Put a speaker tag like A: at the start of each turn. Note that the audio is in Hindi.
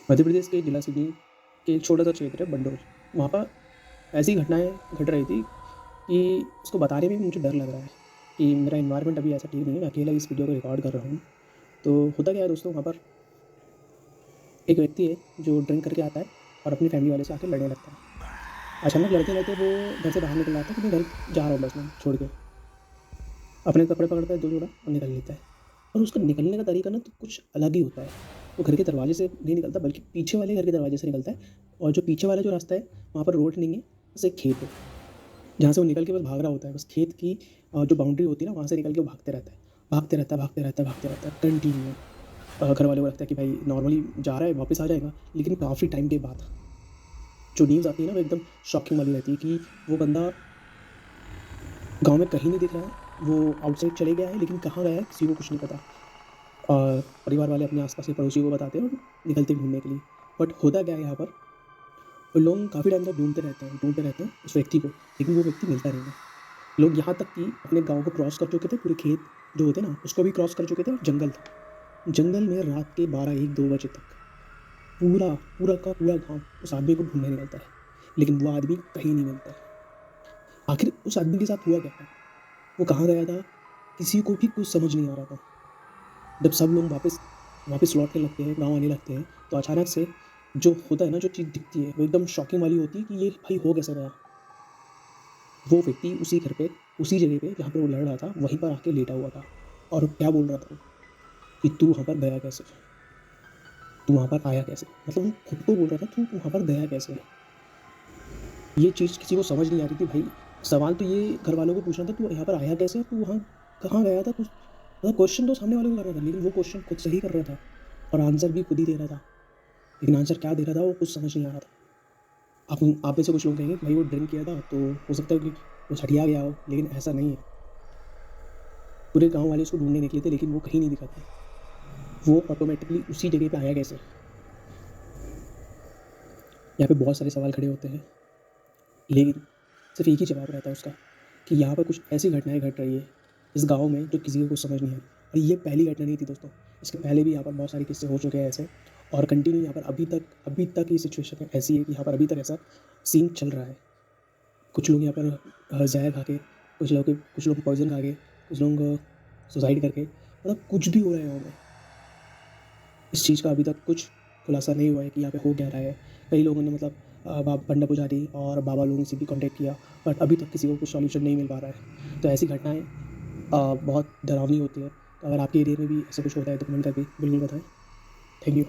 A: मध्य प्रदेश के जिला सिवनी के एक छोटा-सा क्षेत्र है बंडोर। वहाँ पर ऐसी घटनाएँ घट रही थी कि उसको बताने में भी मुझे डर लग रहा है कि मेरा एनवायरनमेंट अभी ऐसा ठीक नहीं है, मैं अकेला इस वीडियो को रिकॉर्ड कर रहा हूँ। तो होता क्या है दोस्तों, वहाँ पर एक व्यक्ति है जो ड्रिंक करके आता है और अपनी फैमिली वाले से आके लड़ने लगता है। अचानक लड़ते-लड़ते वो घर से बाहर निकल आता है कि मैं घर जा रहा हूँ बस मैं छोड़ के। अपने कपड़े पकड़ता है 2 जोड़ा और निकल लेता है। और उसका निकलने का तरीका ना तो कुछ अलग ही होता है। वो घर के दरवाज़े से नहीं निकलता बल्कि पीछे वाले घर के दरवाज़े से निकलता है और जो पीछे वाला जो रास्ता है वहाँ पर रोड नहीं है, बस एक खेत है। जहाँ से वो निकल के बस भाग रहा होता है, बस खेत की जो बाउंड्री होती है ना वहाँ से निकल के वो भागते रहता है। भागते रहता है, भागते रहता है, भागते रहता है कंटिन्यू। घर वालों को लगता है कि भाई नॉर्मली जा रहा है, वापस आ जाएगा, लेकिन काफ़ी टाइम के बाद जो न्यूज़ आती है ना वो एकदम शॉकिंग वाली रहती है कि वो बंदा गाँव में कहीं नहीं दिख रहा है। वो आउटसाइड चले गया है लेकिन कहाँ गया है किसी को कुछ नहीं पता। परिवार वाले अपने आस-पास के पड़ोसियों को बताते हैं और निकलते हैं ढूँढने के लिए। बट होता क्या है यहाँ पर, वो लोग काफ़ी टाइम तक ढूँढते रहते हैं उस व्यक्ति को, लेकिन वो व्यक्ति मिलता नहीं है। लोग यहाँ तक कि अपने गाँव को क्रॉस कर चुके थे, पूरे खेत जो होते हैं ना, उसको भी क्रॉस कर चुके थे और जंगल था। जंगल में रात के 12, 1, 2 बजे तक पूरा, पूरा का पूरा गाँव उस आदमी को ढूँढने निकलता है, लेकिन वो आदमी कहीं नहीं मिलता है। आखिर उस आदमी के साथ हुआ क्या था? वो कहाँ गया था? किसी को भी कुछ समझ नहीं आ रहा था। जब सब लोग वापस वापस लौटने लगते हैं, गाँव आने लगते हैं, तो अचानक से जो होता है ना, जो चीज़ दिखती है, वो एकदम शॉकिंग वाली होती है कि ये भाई हो कैसे गया? वो व्यक्ति उसी घर पे, उसी जगह पे जहाँ पे वो लड़ रहा था, वहीं पर आके लेटा हुआ था और क्या बोल रहा था वो कि तू वहाँ पर गया कैसे? तू वहाँ पर आया कैसे? मतलब वो खुद को बोल रहा था, तू वहाँ पर गया कैसे? ये चीज़ किसी को समझ नहीं आ रही थी भाई। सवाल तो ये घरवालों को पूछना था, तू यहाँ पर आया कैसे? तू वहाँ कहाँ गया था? तू मतलब क्वेश्चन तो सामने वाले को करना था, लेकिन वो क्वेश्चन खुद से ही कर रहा था और आंसर भी खुद ही दे रहा था। लेकिन आंसर क्या दे रहा था वो कुछ समझ नहीं आ रहा था। आप में से कुछ लोग कहेंगे कि भाई वो ड्रिंक किया था तो हो सकता है कि वो सठिया गया हो, लेकिन ऐसा नहीं है। पूरे गाँव वाले उसको ढूँढने निकले थे लेकिन वो कहीं नहीं दिखा था। वो ऑटोमैटिकली उसी जगह पे आया कैसे? यहाँ पे बहुत सारे सवाल खड़े होते हैं, लेकिन सिर्फ़ एक ही जवाब रहता है उसका कि यहाँ पर कुछ ऐसी घटनाएँ घट रही है इस गाँव में जो किसी को कुछ समझ नहीं आ रही। और ये पहली घटना नहीं थी दोस्तों, इसके पहले भी यहाँ पर बहुत सारे किस्से हो चुके हैं ऐसे और कंटिन्यू यहाँ पर अभी तक ये सिचुएशन ऐसी है कि यहाँ पर अभी तक ऐसा सीन चल रहा है। कुछ लोग यहाँ पर ज़हर खा के, कुछ लोग पॉइज़न खा के, कुछ लोग सुसाइड करके, मतलब कुछ भी हो रहा है गाँव में। इस चीज़ का अभी तक कुछ खुलासा नहीं हुआ है कि यहाँ पे हो क्या रहा है। कई लोगों ने मतलब पंडा पुजारी और बाबा लोगों से भी कॉन्टैक्ट किया, बट अभी तक किसी को कुछ सॉल्यूशन नहीं मिल पा रहा है। तो ऐसी घटनाएँ बहुत डरावनी होती है। तो अगर आपके एरिया में भी ऐसा कुछ होता है तो कमेंट करके बिल्कुल बताएँ। Thank you.